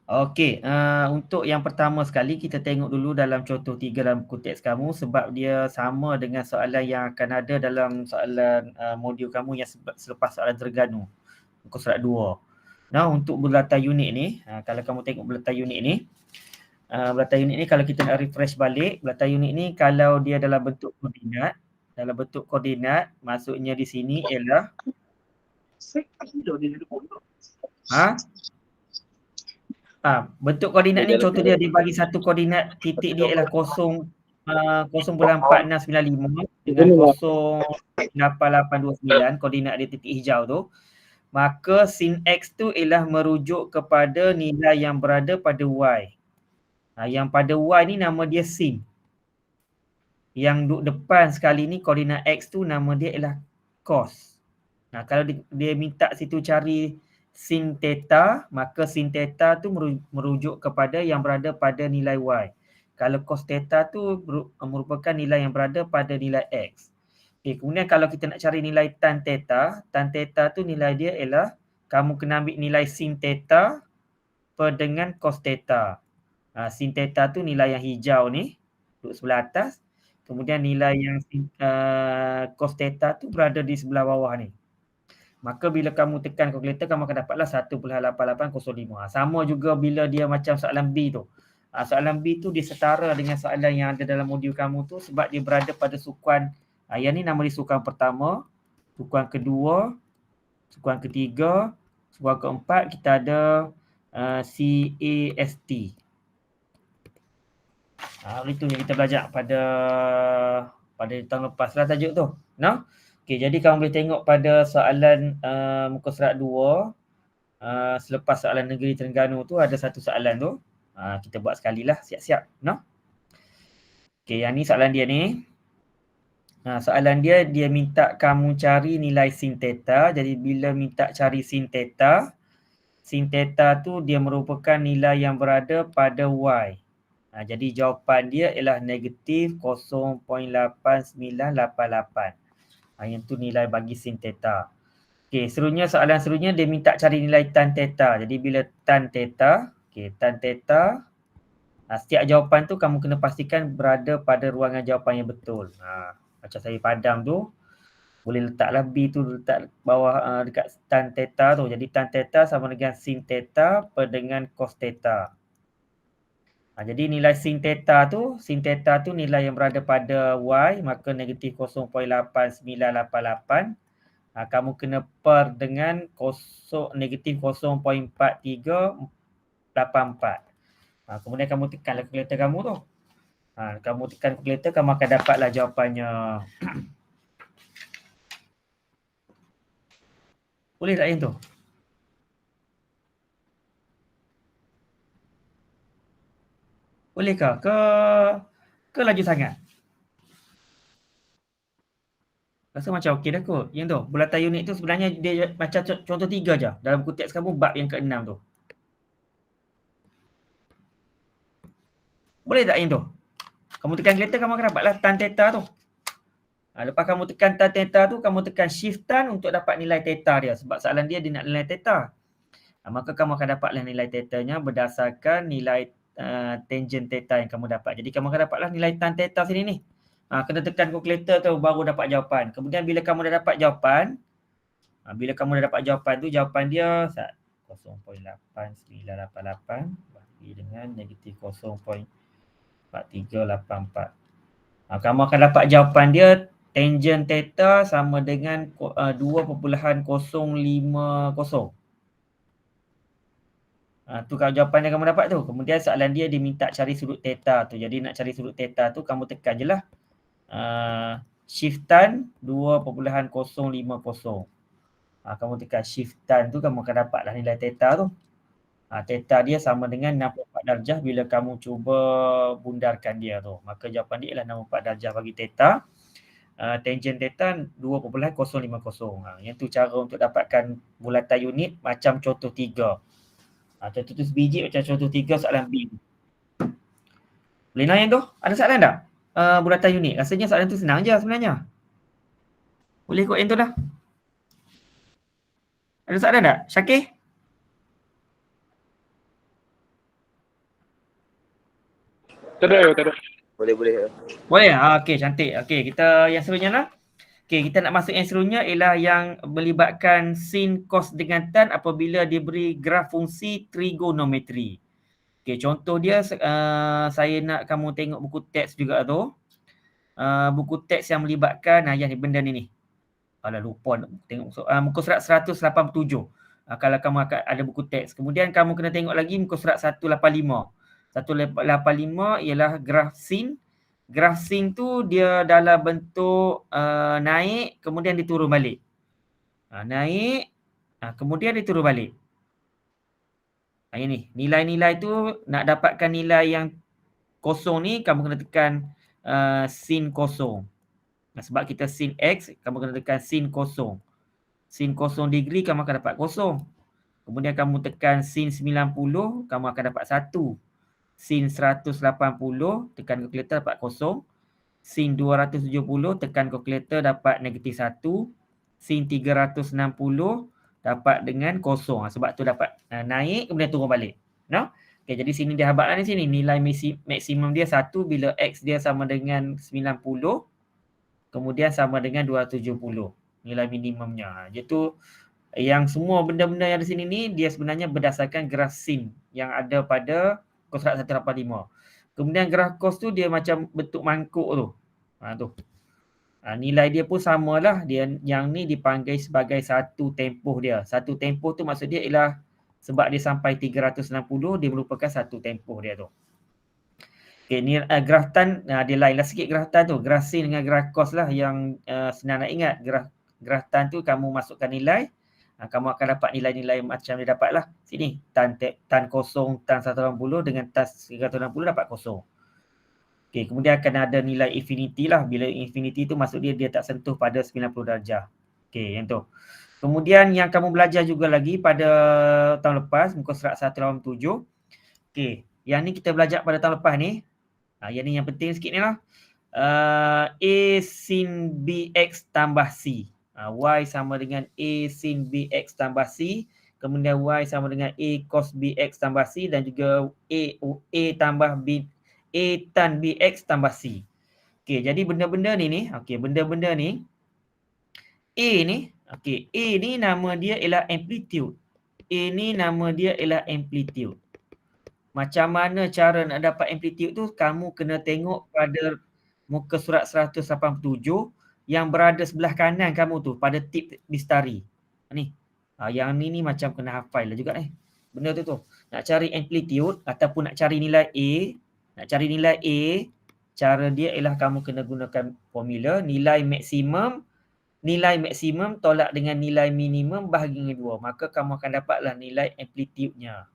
Okey, untuk yang pertama sekali kita tengok dulu dalam contoh 3 dalam buku teks kamu sebab dia sama dengan soalan yang akan ada dalam soalan, modul kamu yang selepas soalan Terengganu, muka surat 2. Nah, untuk bulatan unit ni, kalau kamu tengok bulatan unit ni, bulatan unit ni kalau kita nak refresh balik, bulatan unit ni kalau dia dalam bentuk koordinat, maksudnya di sini ialah bentuk koordinat ni contoh dia bagi satu koordinat titik dia ialah 0.4695 dengan 0.8829 koordinat dia titik hijau tu, maka sin X tu ialah merujuk kepada nilai yang berada pada Y. Yang pada Y ni nama dia sin. Yang duduk depan sekali ni koordinat X tu nama dia ialah cos. Kalau dia minta situ cari sin theta, maka sin theta tu merujuk kepada yang berada pada nilai Y. Kalau cos theta tu merupakan nilai yang berada pada nilai X. Okay, kemudian kalau kita nak cari nilai tan theta tu nilai dia ialah kamu kena ambil nilai sin theta per dengan cos theta. Sin theta tu nilai yang hijau ni, duduk sebelah atas. Kemudian nilai yang cos theta tu berada di sebelah bawah ni. Maka bila kamu tekan kalkulator, kamu akan dapatlah 1.8805. Sama juga bila dia macam soalan B tu. Soalan B tu dia setara dengan soalan yang ada dalam modul kamu tu sebab dia berada pada sukuan, yang ni nama dia sukuan pertama, sukuan kedua, sukuan ketiga, sukuan keempat kita ada CAST. Itu yang kita belajar pada tahun lepas lah tajuk tu. No? Okey, jadi kamu boleh tengok pada soalan muka surat 2, selepas soalan negeri Terengganu tu ada satu soalan tu. Kita buat sekali lah, siap-siap. No? Okey, yang ni soalan dia ni. Soalan dia minta kamu cari nilai sin theta. Jadi bila minta cari sin theta tu dia merupakan nilai yang berada pada Y. Jadi jawapan dia ialah negatif 0.8988. Yang tu nilai bagi sin theta. Okey, soalan seterusnya dia minta cari nilai tan theta. Jadi bila tan theta, tan theta, setiap jawapan tu kamu kena pastikan berada pada ruangan jawapan yang betul. Macam saya padam tu, boleh letaklah B tu letak bawah dekat tan theta tu. Jadi tan theta sama dengan sin theta per dengan cos theta. Jadi nilai sin theta tu nilai yang berada pada Y, maka negatif 0.8988. Kamu kena per dengan negatif 0.4384. Kemudian kamu tekan kalkulator kamu tu. Kamu tekan kalkulator, kamu akan dapatlah jawapannya. Boleh tak yang tu? Bolehkah? Ke laju sangat? Rasa macam okey dah kot. Yang tu, bulatan unit tu sebenarnya dia macam contoh 3 je. Dalam buku teks kamu bab yang ke-6 tu. Boleh tak yang tu? Kamu tekan kalkulator, kamu akan dapatlah tan theta tu. Lepas kamu tekan tan theta tu, kamu tekan shift tan untuk dapat nilai theta dia. Sebab soalan dia nak nilai theta. Maka kamu akan dapatlah nilai theta-nya berdasarkan nilai tangent theta yang kamu dapat. Jadi kamu akan dapatlah nilai tan theta sini ni. Kena tekan kalkulator tu baru dapat jawapan. Kemudian bila kamu dah dapat jawapan, tu jawapan dia 0.8988 bagi dengan negatif 0.4384. Kamu akan dapat jawapan dia tangent theta sama dengan 2.050. Tu kalau jawapan yang kamu dapat tu. Kemudian soalan dia minta cari sudut theta tu. Jadi nak cari sudut theta tu kamu tekan je lah. Shift tan 2.050. Kamu tekan shift tan tu kamu akan dapatlah nilai theta tu. Theta dia sama dengan 64 darjah bila kamu cuba bundarkan dia tu. Maka jawapan dia ialah 64 darjah bagi theta. Tangent theta 2.050. Yang tu cara untuk dapatkan bulatan unit macam contoh 3. Contoh tu sebiji macam contoh 3 soalan B. Boleh nak yang tu? Ada soalan tak? Bulatan unit. Rasanya soalan tu senang je sebenarnya. Boleh ikut yang tu dah. Ada soalan tak? Syakir? Tak ada. Boleh. Boleh? Okey, cantik. Okey, kita yang seterusnya lah. Okey, kita nak masuk yang seterusnya ialah yang melibatkan sin, cos dengan tan apabila diberi graf fungsi trigonometri. Okey, contoh dia saya nak kamu tengok buku teks juga tu. Buku teks yang melibatkan yang benda ni. Alah lupa nak tengok muka surat 187. Kalau kamu akan ada buku teks. Kemudian kamu kena tengok lagi muka surat 185. 185 ialah graf sin. Graf sin tu dia dalam bentuk naik kemudian diturun balik. Naik kemudian diturun balik. Ini nilai-nilai tu nak dapatkan nilai yang kosong ni kamu kena tekan sin kosong. Sebab kita sin X, kamu kena tekan sin kosong. Sin 0 degree kamu akan dapat kosong. Kemudian kamu tekan sin 90, kamu akan dapat 1. Sin 180, tekan kalkulator dapat kosong. Sin 270, tekan kalkulator dapat negatif 1. Sin 360, dapat dengan kosong. Sebab tu dapat naik kemudian turun balik. No? Okay, jadi sini dia habakkan di sini. Nilai maksimum dia 1 bila X dia sama dengan 90. Kemudian sama dengan 270. Nilai minimumnya. Iaitu yang semua benda-benda yang di sini ni dia sebenarnya berdasarkan graf sin yang ada pada cos 185. Kemudian graf cos tu dia macam bentuk mangkuk tu. Tu. Nilai dia pun samalah. Dia yang ni dipanggil sebagai satu tempoh dia. Satu tempoh tu maksud dia ialah sebab dia sampai 360 dia merupakan satu tempoh dia tu. Okay, ni graf tan dia lain lah sikit graf tan tu. Graf sin dengan graf cos lah yang senang nak ingat. Graf tan tu kamu masukkan nilai, kamu akan dapat nilai-nilai macam dia dapat lah. Sini tan kosong, tan 180 dengan tan 360 dapat kosong. Okay, kemudian akan ada nilai infinity lah. Bila infinity tu maksud dia tak sentuh pada 90 darjah. Okay, yang tu. Kemudian yang kamu belajar juga lagi pada tahun lepas, muka surat 187. Okay, yang ni kita belajar pada tahun lepas ni. Yang ni yang penting sikit ni lah. A sin BX tambah C. Y sama dengan A sin BX tambah C. Kemudian Y sama dengan A cos BX tambah C. Dan juga A tambah B, A tan BX tambah C. Okay, jadi benda-benda ni. Okay, benda-benda ni. A ni. Okay, A ni nama dia ialah amplitude. A ni nama dia ialah amplitude. Macam mana cara nak dapat amplitude tu, kamu kena tengok pada muka surat 187 yang berada sebelah kanan kamu tu pada tip Bistari. Ni. Yang ni macam kena hafal lah juga benda tu. Nak cari amplitude ataupun nak cari nilai A, cara dia ialah kamu kena gunakan formula nilai maksimum tolak dengan nilai minimum bahagi dengan 2. Maka kamu akan dapatlah nilai amplitude-nya.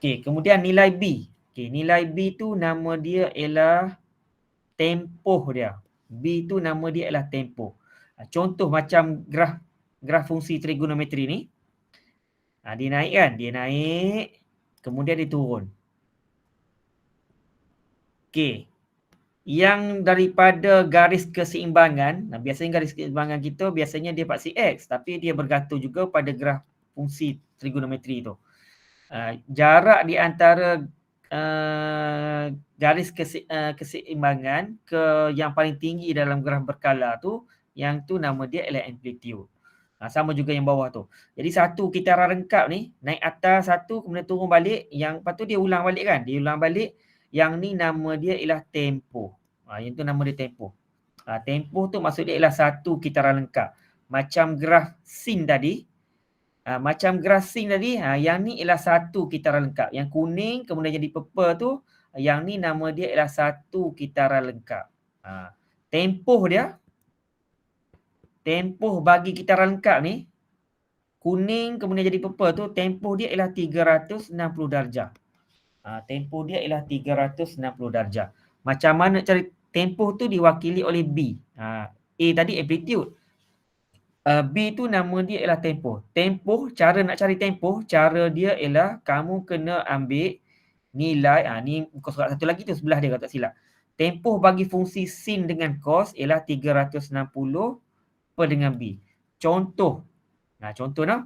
Okey, kemudian nilai B. Okey, nilai B tu nama dia ialah tempoh dia. B tu nama dia ialah tempoh. Contoh macam graf fungsi trigonometri ni. Dia naik kan? Dia naik, kemudian dia turun. Okey. Yang daripada garis keseimbangan, biasanya garis keseimbangan kita biasanya dia paksi X, tapi dia bergantung juga pada graf fungsi trigonometri tu. Jarak di antara garis keseimbangan ke yang paling tinggi dalam graf berkala tu, yang tu nama dia ialah amplitude. Sama juga yang bawah tu. Jadi satu kitaran rengkap ni, naik atas satu kemudian turun balik, yang lepas tu dia ulang balik kan? Dia ulang balik, yang ni nama dia ialah tempoh. Yang tu nama dia tempoh. Tempoh tu maksud dia ialah satu kitaran lengkap. Macam graf sin tadi, yang ni ialah satu kitaran lengkap. Yang kuning kemudian jadi purple tu, yang ni nama dia ialah satu kitaran lengkap. Tempoh bagi kitaran lengkap ni, kuning kemudian jadi purple tu, tempoh dia ialah 360 darjah. Tempoh dia ialah 360 darjah. Macam mana cari tempoh tu diwakili oleh B. A tadi amplitude. B tu nama dia ialah tempoh. Tempoh, cara nak cari tempoh, cara dia ialah kamu kena ambil nilai, ni muka surat satu lagi tu sebelah dia kalau tak silap. Tempoh bagi fungsi sin dengan cos ialah 360 per dengan B. Contoh. Contoh nah.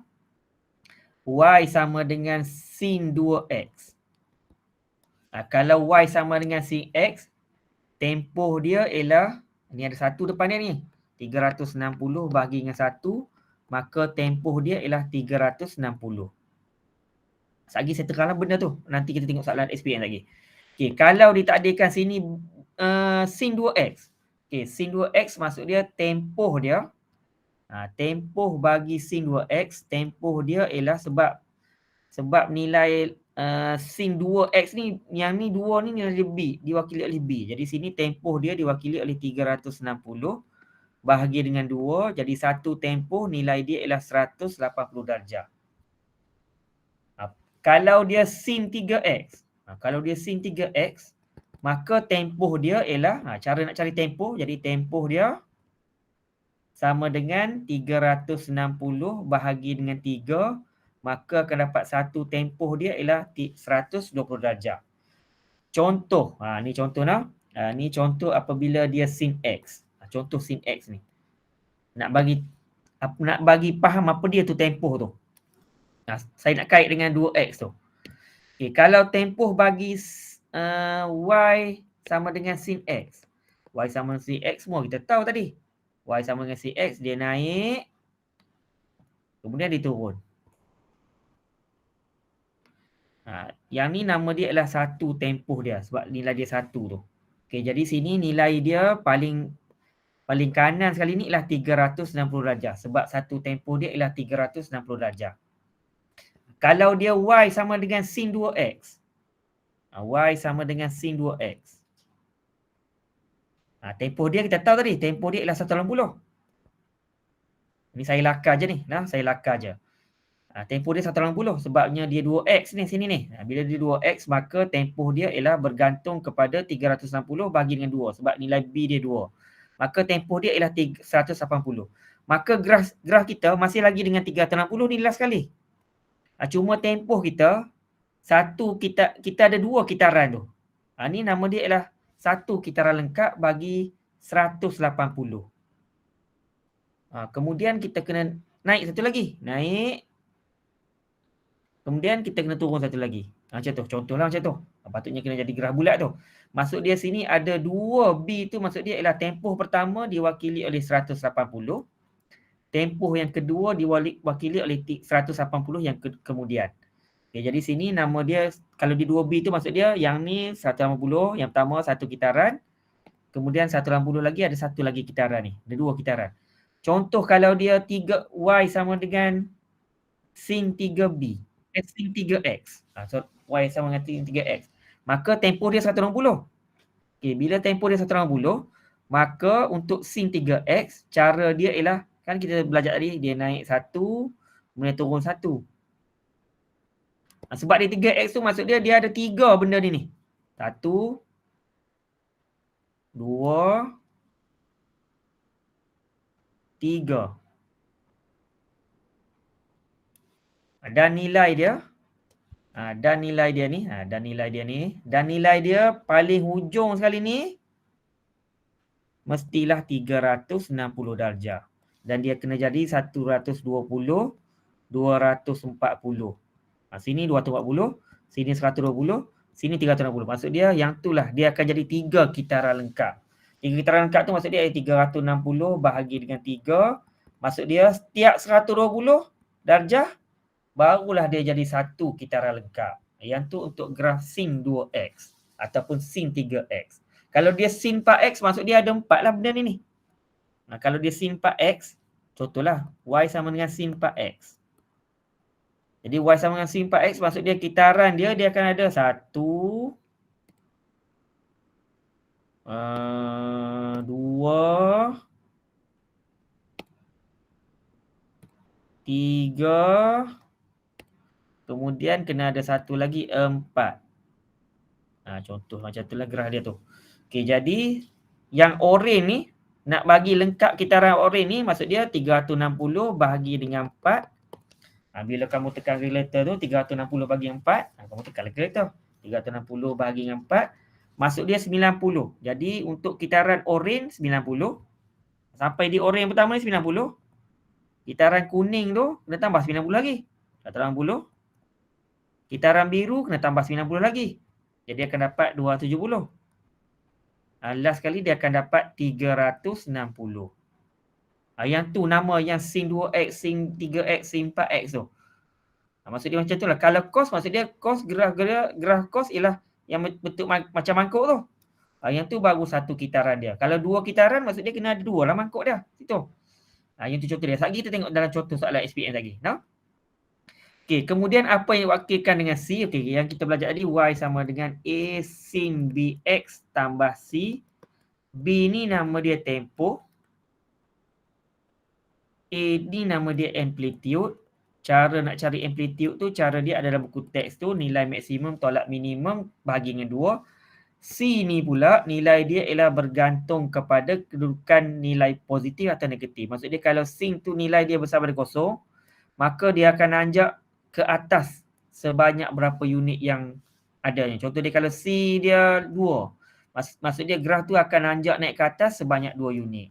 Y sama dengan sin 2X. Kalau Y sama dengan sin X, tempoh dia ialah, ni ada 1 depan dia ni. 360 bahagi dengan 1, maka tempoh dia ialah 360. Sekejap lagi saya teranglah benda tu. Nanti kita tengok soalan SPM lagi. Okey, kalau ditakdirkan sini sin 2X. Okey, sin 2X maksud dia tempoh dia. Tempoh bagi sin 2X, tempoh dia ialah sebab nilai sin 2X ni, yang ni 2 ni nilai dia B, diwakili oleh B. Jadi sini tempoh dia diwakili oleh 360 bahagi dengan 2. Jadi satu tempoh nilai dia ialah 180 darjah. Kalau dia sin 3X, kalau dia sin 3X, maka tempoh dia ialah, cara nak cari tempoh, jadi tempoh dia sama dengan 360 bahagi dengan 3, maka akan dapat satu tempoh dia ialah 120 darjah. Contoh, ni contoh lah. Ni contoh apabila dia sin X. Contoh sin X ni. Nak bagi faham apa dia tu tempoh tu. Saya nak kait dengan 2X tu. Okay, kalau tempoh bagi Y sama dengan sin X. Y sama dengan sin X semua kita tahu tadi. Y sama dengan sin X, dia naik. Kemudian dia turun. Yang ni nama dia adalah satu tempoh dia. Sebab nilai dia 1 tu. Okay, jadi sini nilai dia paling kanan sekali ni ialah 360 darjah. Sebab satu tempoh dia ialah 360 darjah. Kalau dia Y sama dengan sin 2X. Y sama dengan sin 2X. Tempoh dia kita tahu tadi. Tempoh dia ialah 180. Ni saya lakar je ni. Saya lakar je. Tempoh dia 180. Sebabnya dia 2X ni sini ni. Bila dia 2X, maka tempoh dia ialah bergantung kepada 360 bagi dengan 2. Sebab nilai B dia 2. Maka tempoh dia ialah 180. Maka graf kita masih lagi dengan 360 ni last sekali. Cuma tempoh kita, kita ada 2 kitaran tu. Ni nama dia ialah 1 kitaran lengkap bagi 180. Kemudian kita kena naik satu lagi. Naik. Kemudian kita kena turun satu lagi. Macam tu. Contohlah macam tu. Patutnya kena jadi graf bulat tu. Maksud dia sini ada 2B tu, maksud dia ialah tempoh pertama diwakili oleh 180. Tempoh yang kedua diwakili oleh 180 yang kemudian. Okay, jadi sini nama dia, kalau di 2B tu maksud dia yang ni 180, yang pertama satu kitaran. Kemudian 180 lagi, ada satu lagi kitaran ni. Ada 2 kitaran. Contoh kalau dia 3Y sama dengan sin 3B. Sin 3X. So Y sama dengan sin 3X. Maka tempoh dia 180. Okay, bila tempoh dia 180, maka untuk sin 3X, cara dia ialah, kan kita belajar tadi, dia naik 1, kemudian turun 1. Sebab dia 3X tu maksud dia ada 3 benda ni. 1, 2, 3. Dan nilai dia, dan nilai dia paling hujung sekali ni mestilah 360 darjah. Dan dia kena jadi 120, 240. Sini 240, sini 120, sini 360. Maksud dia yang tu lah, dia akan jadi 3 kitaran lengkap. 3 kitaran lengkap tu maksud dia 360 bahagi dengan 3. Maksud dia setiap 120 darjah, barulah dia jadi 1 kitaran lengkap. Yang tu untuk graf sin 2X ataupun sin 3X. Kalau dia sin 4X, maksud dia ada 4 lah benda ni. Kalau dia sin 4X, contohlah Y sama dengan sin 4X. Jadi Y sama dengan sin 4X, maksud dia kitaran dia akan ada 1, 2, 3, kemudian kena ada satu lagi 4. Contoh macam itulah graf dia tu. Okey, jadi yang oren ni, nak bagi lengkap kitaran oren ni, maksud dia 360 bahagi dengan 4. Bila kamu tekan calculator tu, 360 bagi 4. Kamu tekan calculator. 360 bahagi dengan 4. Maksud dia 90. Jadi untuk kitaran oren 90. Sampai di oren pertama ni 90. Kitaran kuning tu kena tambah 90 lagi. 180. Kitaran biru kena tambah 90 lagi. Jadi dia akan dapat 270. Last kali dia akan dapat 360. Yang tu nama yang sin 2x, sin 3x, sin 4x tu. Maksud dia macam tu lah. Kalau cos, maksud dia cos, graf cos ialah yang bentuk macam mangkuk tu. Yang tu baru satu kitaran dia. Kalau dua kitaran, maksud dia kena ada dua lah mangkuk dia. Situ. Yang tu contoh dia. Lagi kita tengok dalam contoh soalan SPM lagi. No? Okey, kemudian apa yang diwakilkan dengan C? Okey, yang kita belajar tadi, Y sama dengan A sin BX tambah C. B ni nama dia tempoh. A ni nama dia amplitude. Cara nak cari amplitude tu, cara dia ada dalam buku teks tu, nilai maksimum tolak minimum bahagi dengan 2. C ni pula, nilai dia ialah bergantung kepada kedudukan nilai positif atau negatif. Maksud dia kalau sin tu nilai dia besar pada 0, maka dia akan nanjak ke atas sebanyak berapa unit yang adanya. Contoh dia kalau C dia 2, maksud dia graf tu akan nanjak naik ke atas sebanyak 2 unit.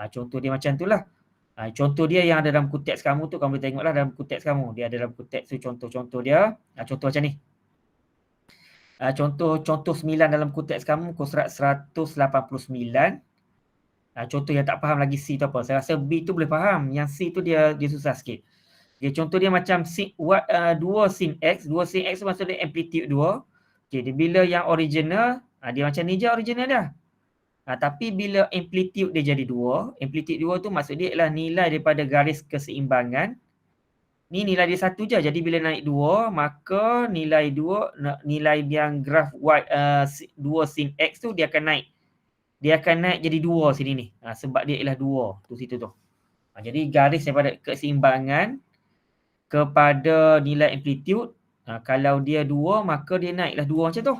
Contoh dia macam tu lah. Contoh dia yang ada dalam buku teks kamu tu, kamu boleh tengoklah dalam buku teks kamu. Dia ada dalam buku teks tu contoh-contoh dia. Contoh macam ni. Contoh 9 dalam buku teks kamu, muka surat 189. Contoh yang tak faham lagi C tu apa. Saya rasa B tu boleh faham. Yang C tu dia susah sikit. Contoh dia macam 2 sin X. 2 sin X tu maksud dia amplitude 2. Okay, bila yang original, dia macam ni je original dia. Tapi bila amplitude dia jadi 2, amplitude 2 tu maksud dia ialah nilai daripada garis keseimbangan. Ni nilai dia 1 je. Jadi bila naik 2, maka nilai yang graf Y 2 sin X tu dia akan naik. Dia akan naik jadi 2 sini ni. Sebab dia ialah 2 tu situ tu. Jadi garis daripada keseimbangan kepada nilai amplitude, kalau dia 2 maka dia naiklah 2 macam tu.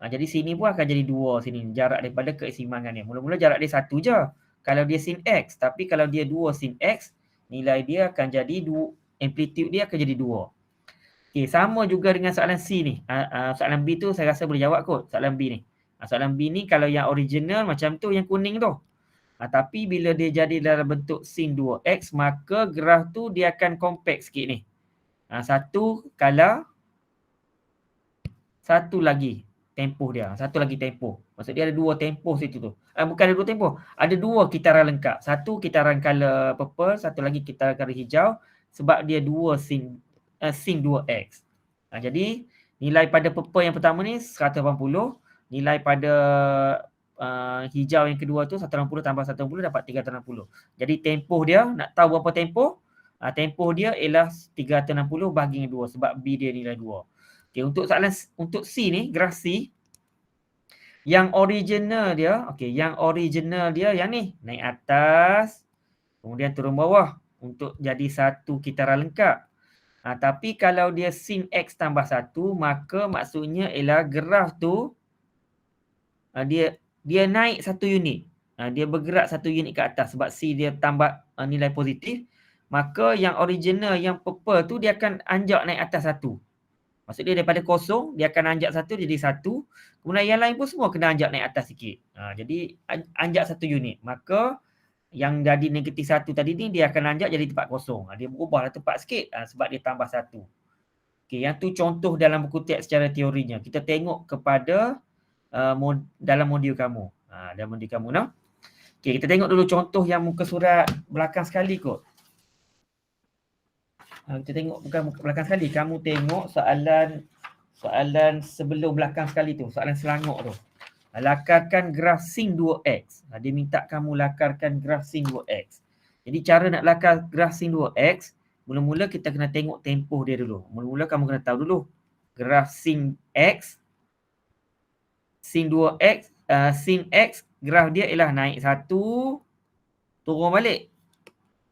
Jadi sini pun akan jadi 2 sini. Jarak daripada keseimbangan dia. Mula-mula jarak dia 1 je. Kalau dia sin X. Tapi kalau dia 2 sin X, nilai dia akan jadi 2. Amplitude dia akan jadi 2. Okay, sama juga dengan soalan C ni. Soalan B tu saya rasa boleh jawab kot. Soalan B ni. Soalan B ni kalau yang original macam tu, yang kuning tu. Tapi bila dia jadi dalam bentuk sin 2X, maka graf tu dia akan compact sikit ni. Satu color, satu lagi tempoh dia. Satu lagi tempoh. Maksud dia ada 2 tempoh situ tu. Bukan ada 2 tempoh. Ada 2 kitaran lengkap. Satu kitaran color purple, satu lagi kitaran color hijau. Sebab dia 2 sin 2X. Jadi nilai pada purple yang pertama ni 180. Nilai pada hijau yang kedua tu 180 tambah 180 dapat 360. Jadi tempoh dia, nak tahu berapa tempoh? Tempoh dia ialah 360 bahagi dengan 2 sebab B dia nilai 2. Okay, untuk C ni, graf C, yang original dia, yang ni, naik atas, kemudian turun bawah untuk jadi satu kitaran lengkap. Tapi kalau dia sin X tambah 1, maka maksudnya ialah graf tu, dia naik 1 unit. Dia bergerak 1 unit ke atas sebab C dia tambah nilai positif. Maka yang original, yang purple tu, dia akan anjak naik atas 1. Maksud dia daripada 0, dia akan anjak 1 jadi 1. Kemudian yang lain pun semua kena anjak naik atas sikit. Jadi anjak 1 unit. Maka yang jadi negatif 1 tadi ni, dia akan anjak jadi tempat kosong. Dia berubahlah tempat sikit sebab dia tambah 1. Okay, yang tu contoh dalam buku teks secara teorinya. Kita tengok kepada dalam modul kamu. Dalam modul kamu, no? Okay, kita tengok dulu contoh yang muka surat belakang sekali kot. Kita tengok bukan belakang sekali. Kamu tengok soalan sebelum belakang sekali tu. Soalan selangor tu. Lakarkan graf sin 2X. Dia minta kamu lakarkan graf sin 2X. Jadi cara nak lakar graf sin 2X, mula-mula kita kena tengok tempoh dia dulu. Mula-mula kamu kena tahu dulu. Graf sin X, sin 2X, sin X, graf dia ialah naik 1, turun balik.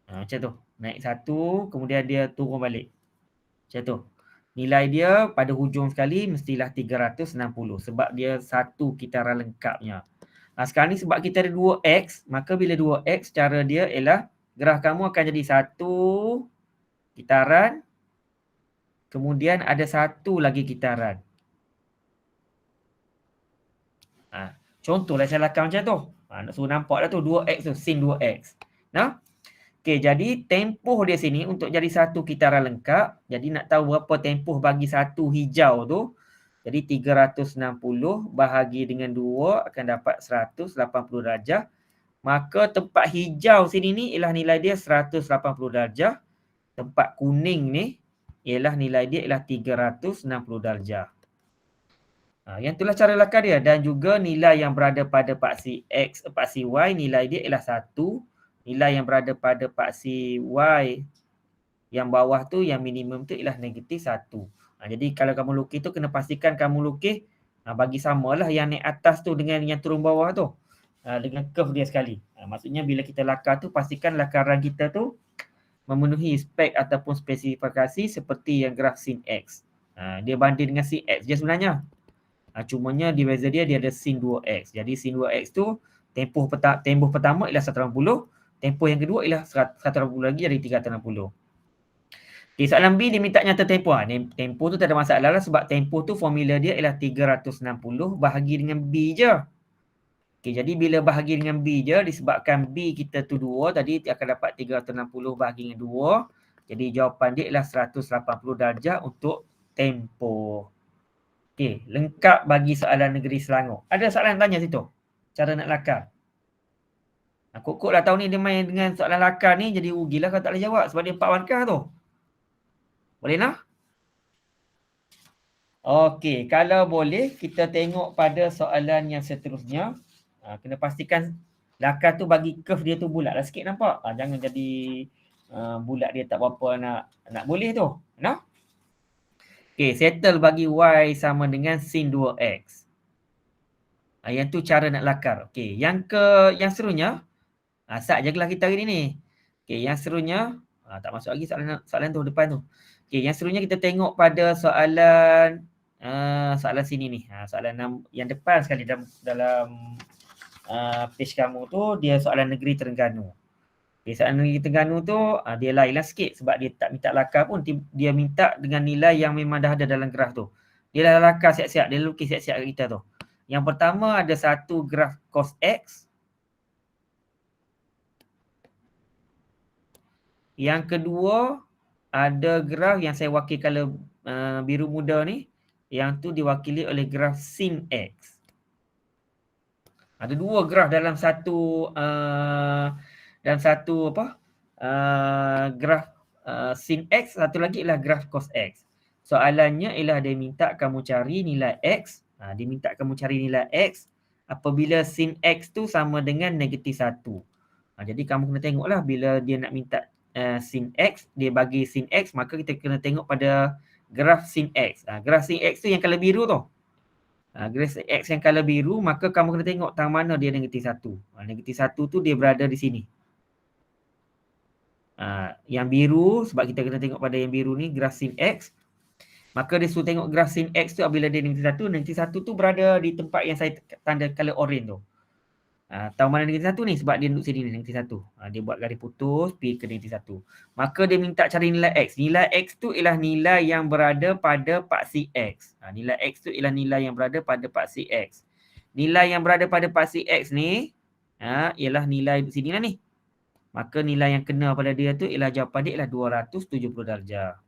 Macam tu. Naik 1, kemudian dia turun balik. Macam tu. Nilai dia pada hujung sekali mestilah 360 sebab dia satu kitaran lengkapnya. Sekarang ni sebab kita ada 2X, maka bila 2X cara dia ialah graf kamu akan jadi 1 kitaran, kemudian ada 1 lagi kitaran. Contohlah saya lakar macam tu. Nak suruh nampak dah tu 2X tu, sin 2X. Nah? Okey, jadi tempoh dia sini untuk jadi satu kitaran lengkap. Jadi nak tahu berapa tempoh bagi satu hijau tu. Jadi 360 bahagi dengan 2 akan dapat 180 darjah. Maka tempat hijau sini ni ialah nilai dia 180 darjah. Tempat kuning ni ialah nilai dia ialah 360 darjah. Yang itulah cara lakar dia. Dan juga nilai yang berada pada paksi X, paksi Y, nilai dia ialah 1. Nilai yang berada pada paksi Y yang bawah tu, yang minimum tu ialah negatif 1. Jadi kalau kamu lukis tu, kena pastikan kamu lukis bagi samalah yang naik atas tu dengan yang turun bawah tu. Dengan curve dia sekali. Maksudnya bila kita lakar tu, pastikan lakaran kita tu memenuhi spek ataupun spesifikasi seperti yang graf sin X. Dia banding dengan sin X je sebenarnya. Cumanya di beza dia ada sin 2X. Jadi sin 2X tu tempoh pertama ialah 180, tempoh yang kedua ialah 180 lagi, jadi 360. Okay, soalan B dia minta nyata tempoh. Tempoh tu tak ada masalah lah, sebab tempoh tu formula dia ialah 360 bahagi dengan B je. Okay, jadi bila bahagi dengan B je, disebabkan B kita tu 2, tadi akan dapat 360 bahagi dengan 2. Jadi jawapan dia ialah 180 darjah untuk tempoh. Okey, lengkap bagi soalan negeri Selangor. Ada soalan tanya situ? Cara nak lakar. Kok lah tahun ni dia main dengan soalan lakar ni, jadi rugilah kalau tak boleh jawab sebab dia 4 markah tu. Boleh nak? Okey, kalau boleh kita tengok pada soalan yang seterusnya. Kena pastikan lakar tu bagi curve dia tu bulat lah sikit, nampak? Jangan jadi bulat dia tak berapa nak boleh tu. Nah? Okey, settle bagi Y sama dengan sin 2X. Yang tu cara nak lakar. Okey, yang seterusnya, sat je lah kita hari ni. Okey, yang seterusnya, tak masuk lagi soalan tu depan tu. Okey, yang seterusnya kita tengok pada soalan sini ni. Soalan yang depan sekali dalam page kamu tu, dia soalan negeri Terengganu. Okay, soalan negeri Terengganu tu dia lainlah sikit sebab dia tak minta lakar pun, dia minta dengan nilai yang memang dah ada dalam graf tu. Dia dah lakar siap-siap, dia lukis siap-siap kat kita tu. Yang pertama ada satu graf cos X. Yang kedua ada graf yang saya wakil color biru muda ni, yang tu diwakili oleh graf sin X. Ada dua graf dalam satu graf sin X, satu lagi ialah graf cos X. Soalannya ialah dia minta kamu cari nilai X. Dia minta kamu cari nilai X apabila sin X tu sama dengan negatif 1. Jadi kamu kena tengoklah bila dia nak minta sin X, dia bagi sin X, maka kita kena tengok pada graf sin X. Graf sin X tu yang color biru tu. Graf X yang color biru, maka kamu kena tengok tang mana dia negatif 1. Negatif 1 tu dia berada di sini. Yang biru, sebab kita kena tengok pada yang biru ni, graf sin X. Maka dia suruh tengok graf sin X tu bila dia negatif 1 tu berada di tempat yang saya tanda color orange tu. Tahu mana negatif 1 ni? Sebab dia duduk sini ni, negatif 1. Dia buat garis putus, pergi ke negatif 1. Maka dia minta cari nilai X. Nilai X tu ialah nilai yang berada pada paksi X. Nilai X tu ialah nilai yang berada pada paksi X. Nilai yang berada pada paksi X ni, ialah nilai sini lah ni. Maka nilai yang kena pada dia tu ialah jawapan dia ialah 270 darjah.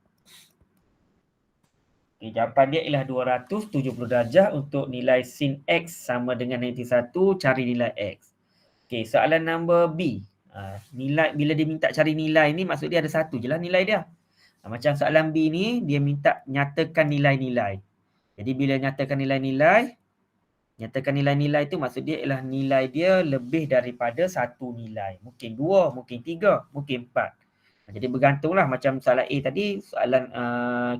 Okay, jawapan dia ialah 270 darjah untuk nilai sin X sama dengan negatif 1, cari nilai X. Okey, soalan nombor B. Nilai, bila dia minta cari nilai ni, maksud dia ada satu je lah nilai dia. Macam soalan B ni, dia minta nyatakan nilai-nilai. Jadi bila nyatakan nilai-nilai, tu maksud dia ialah nilai dia lebih daripada satu nilai. Mungkin 2, mungkin 3, mungkin 4. Jadi bergantunglah, macam soalan A tadi, soalan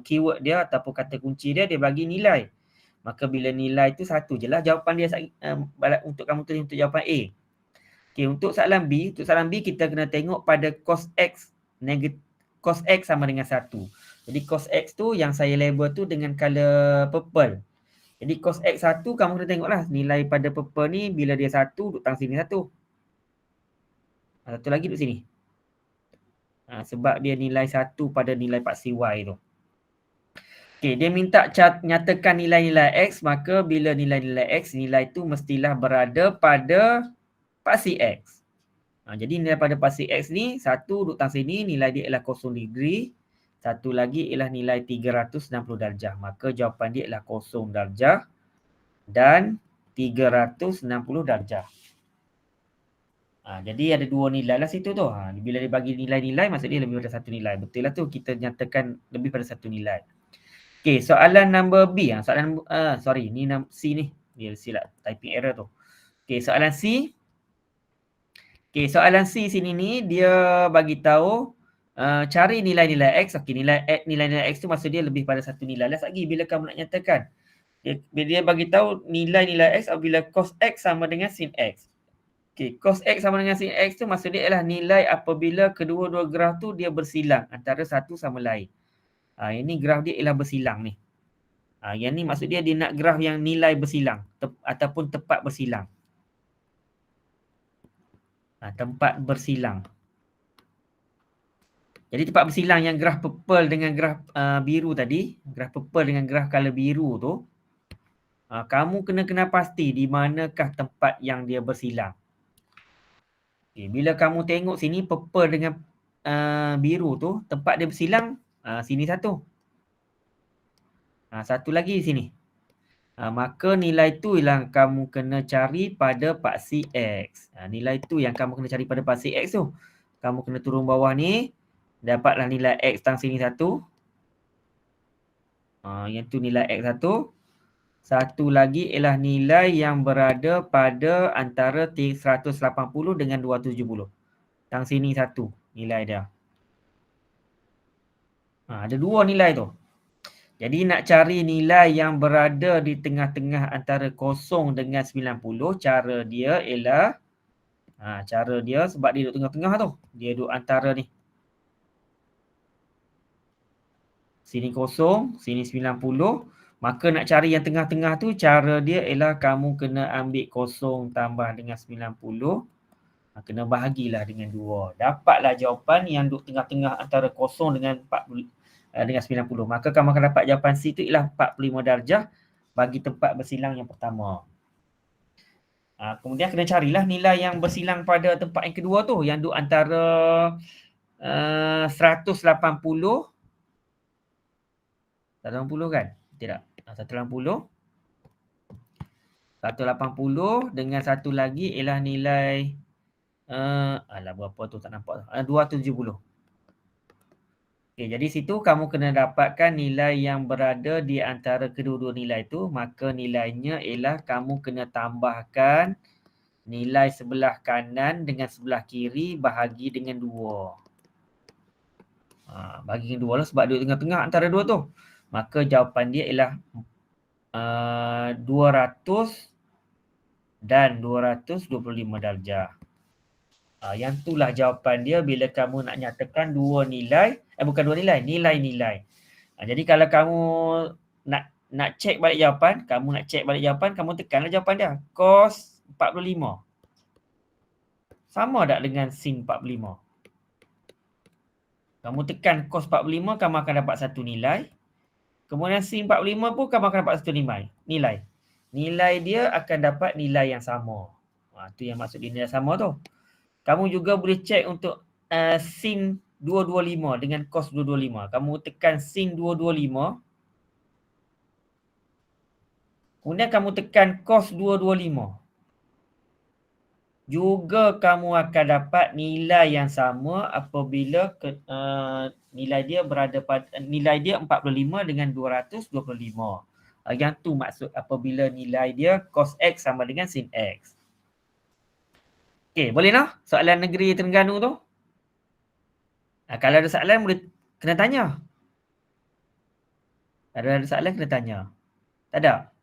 keyword dia ataupun kata kunci dia bagi nilai. Maka bila nilai tu satu je lah jawapan dia untuk kamu tulis untuk jawapan A. Okay, untuk soalan B kita kena tengok pada cos X sama dengan 1. Jadi cos X tu yang saya label tu dengan color purple. Jadi cos X1 kamu kena tengoklah nilai pada purple ni bila dia 1 duduk tang sini 1. Satu lagi duduk sini. Sebab dia nilai 1 pada nilai paksi Y tu. Okay, dia minta nyatakan nilai-nilai X, maka bila nilai-nilai X, nilai tu mestilah berada pada paksi X. Jadi nilai pada paksi X ni, 1 duduk tang sini, nilai dia ialah 0 degree. Satu lagi ialah nilai 360 darjah. Maka jawapan dia ialah 0 darjah dan 360 darjah. Jadi ada dua nilai lah situ tu. Bila dia bagi nilai-nilai, maksud dia lebih pada satu nilai. Betul lah tu, kita nyatakan lebih pada satu nilai. Okey, soalan number B. Soalan sorry, ni C ni. Dia silap typing error tu. Okey, soalan C. Okey, soalan C sini ni dia bagi tahu cari nilai-nilai X. Okey, nilai-nilai X tu maksud dia lebih pada satu nilai. Last lagi bila kamu nak nyatakan. Dia bagi tahu nilai-nilai X apabila cos X sama dengan sin X. Okey, cos X sama dengan sin X tu maksud dia ialah nilai apabila kedua-dua graf tu dia bersilang antara satu sama lain. Ini graf dia ialah bersilang ni. Yang ni maksud dia nak graf yang nilai bersilang ataupun tepat bersilang. Tempat bersilang. Jadi tempat bersilang yang graf purple dengan graf biru tadi, graf purple dengan graf color biru tu, kamu kena pasti di manakah tempat yang dia bersilang. Okay, bila kamu tengok sini purple dengan biru tu, tempat dia bersilang sini satu. Satu lagi di sini. Maka nilai tu yang kamu kena cari pada paksi X. Nilai tu yang kamu kena cari pada paksi X tu. Kamu kena turun bawah ni. Dapatlah nilai X tang sini satu. Yang tu nilai X satu. Satu lagi ialah nilai yang berada pada antara 180 dengan 270. Tang sini satu nilai dia. Ada dua nilai tu. Jadi nak cari nilai yang berada di tengah-tengah antara 0 dengan 90, cara dia ialah cara dia sebab dia duduk tengah-tengah tu. Dia duduk antara ni. Sini 0, sini 90. Maka nak cari yang tengah-tengah tu, cara dia ialah kamu kena ambil 0 tambah dengan 90. Kena bahagilah dengan 2. Dapatlah jawapan yang duduk tengah-tengah antara 0 dengan 40. Dengan 90. Maka kamu akan dapat jawapan C itu ialah 45 darjah bagi tempat bersilang yang pertama. Kemudian kena carilah nilai yang bersilang pada tempat yang kedua tu. Yang duduk antara 180. 180 kan? Tidak. 180. 180 dengan satu lagi ialah nilai berapa tu tak nampak. 270. Okay, jadi situ kamu kena dapatkan nilai yang berada di antara kedua-dua nilai tu. Maka nilainya ialah kamu kena tambahkan nilai sebelah kanan dengan sebelah kiri bahagi dengan 2. Bagi dengan 2 lah sebab dia tengah-tengah antara dua tu. Maka jawapan dia ialah 200 dan 225 darjah. Yang itulah jawapan dia bila kamu nak nyatakan dua nilai, bukan dua nilai, nilai-nilai. Jadi kalau kamu nak check balik jawapan, kamu tekanlah jawapan dia. Cos 45. Sama tak dengan sin 45? Kamu tekan cos 45, kamu akan dapat satu nilai. Kemudian sin 45 pun kamu akan dapat satu nilai. Nilai dia akan dapat nilai yang sama. Itu yang maksud dia nilai sama tu. Kamu juga boleh check untuk sin 225 dengan cos 225. Kamu tekan sin 225. Kemudian kamu tekan cos 225. Juga kamu akan dapat nilai yang sama apabila nilai dia berada pada nilai dia 45 dengan 225. Yang tu maksud apabila nilai dia cos X sama dengan sin X. Okey, boleh lah soalan negeri Terengganu tu? Kalau ada soalan boleh kena tanya. Kalau ada soalan kena tanya. Tak ada?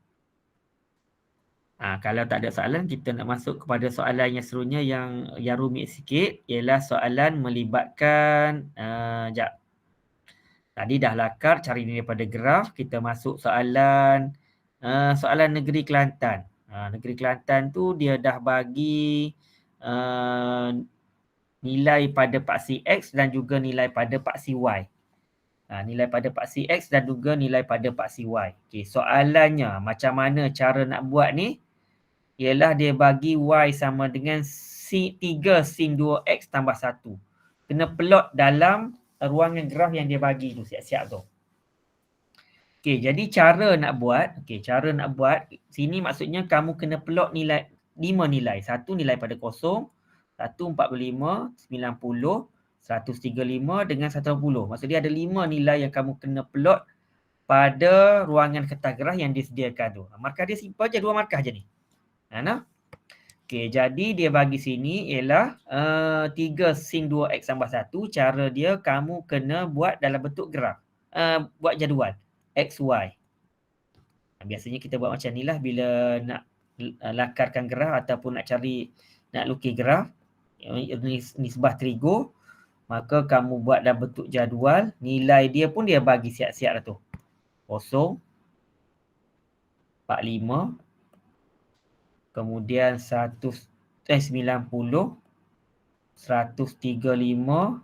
Kalau tak ada soalan, kita nak masuk kepada soalan yang seterusnya yang rumit sikit. Ialah soalan melibatkan tadi dah lakar cari nilai pada graf. Kita masuk soalan negeri Kelantan. Negeri Kelantan tu dia dah bagi nilai pada paksi X dan juga nilai pada paksi Y. Nilai pada paksi X dan juga nilai pada paksi Y. Okey, soalannya macam mana cara nak buat ni? Ialah dia bagi Y sama dengan 3 sin 2X tambah 1. Kena plot dalam ruangan graf yang dia bagi tu siap-siap tu. Okey, jadi cara nak buat, sini maksudnya kamu kena plot nilai 5 nilai. Satu nilai pada kosong, 145, 90, 135 dengan 180. Maksud dia ada 5 nilai yang kamu kena plot pada ruangan kertas graf yang disediakan tu. Markah dia simple je, 2 markah je ni. Nah. Okey, jadi dia bagi sini ialah 3 sin 2x tambah 1. Cara dia kamu kena buat dalam bentuk graf. Buat jadual XY. Biasanya kita buat macam ni lah bila nak lakarkan graf ataupun nak lukis graf nisbah trigo, maka kamu buat dalam bentuk jadual. Nilai dia pun dia bagi siap-siap dah tu. 0, 45, kemudian 90, 135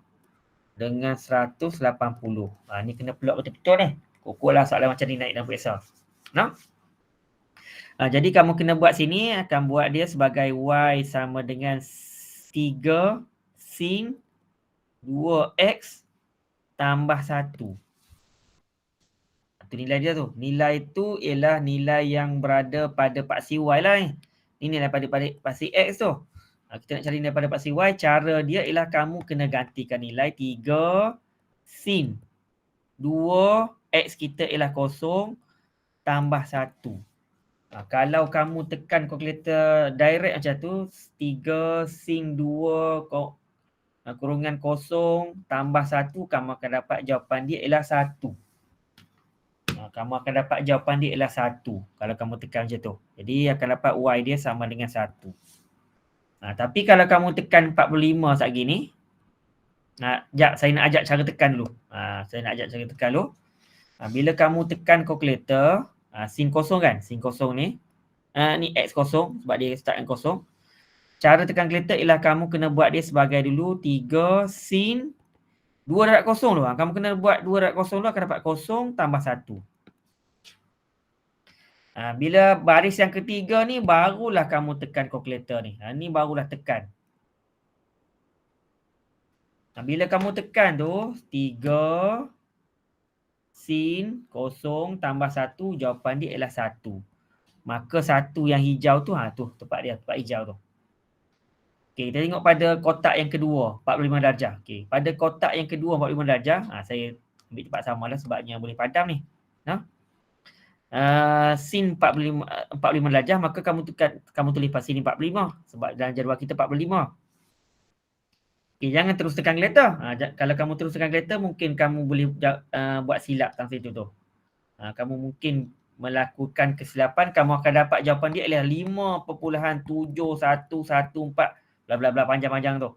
dengan 180. Ni kena plot betul-betul ni. Pukul lah soalan macam ni naik dalam periksa. No? Jadi kamu kena buat sini, akan buat dia sebagai y sama dengan 3 sin 2x tambah 1. Itu nilai dia tu. Nilai tu ialah nilai yang berada pada paksi y lah ni. Ini nilai pada paksi x tu. Kita nak cari nilai pada paksi y, cara dia ialah kamu kena gantikan nilai 3 sin 2 x kita ialah 0 tambah 1. Kalau kamu tekan kalkulator direct macam tu, 3 sin 2 kurungan 0 tambah 1, kamu akan dapat jawapan dia ialah 1. Kamu akan dapat jawapan dia ialah 1 kalau kamu tekan macam tu. Jadi akan dapat y dia sama dengan 1. Tapi kalau kamu tekan 45 saat gini, saya nak ajak cara tekan dulu. Bila kamu tekan kalkulator, sin kosong kan? Sin kosong ni. Ni x kosong sebab dia start dengan kosong. Cara tekan kalkulator ialah kamu kena buat dia sebagai dulu 3 sin 2 darab kosong tu. Kamu kena buat 2 darab kosong tu akan dapat 0 tambah 1. Bila baris yang ketiga ni barulah kamu tekan kalkulator ni. Ni barulah tekan. Bila kamu tekan tu 3 sin 0 tambah 1, jawapan dia ialah 1. Maka 1 yang hijau tu, tu tempat dia, tempat hijau tu. Okey, kita tengok pada kotak yang kedua, 45 darjah. Okey, pada kotak yang kedua 45 darjah, saya ambil tempat sama lah sebabnya boleh padam ni. Sin 45 darjah, maka kamu tulis sin 45 sebab dalam jadual kita 45. Okey, jangan terus tekan kalkulator. Kalau kamu terus tekan kalkulator, mungkin kamu boleh buat silap dalam situ tu. Kamu mungkin melakukan kesilapan, kamu akan dapat jawapan dia ialah 5.7114 bla bla bla panjang-panjang tu.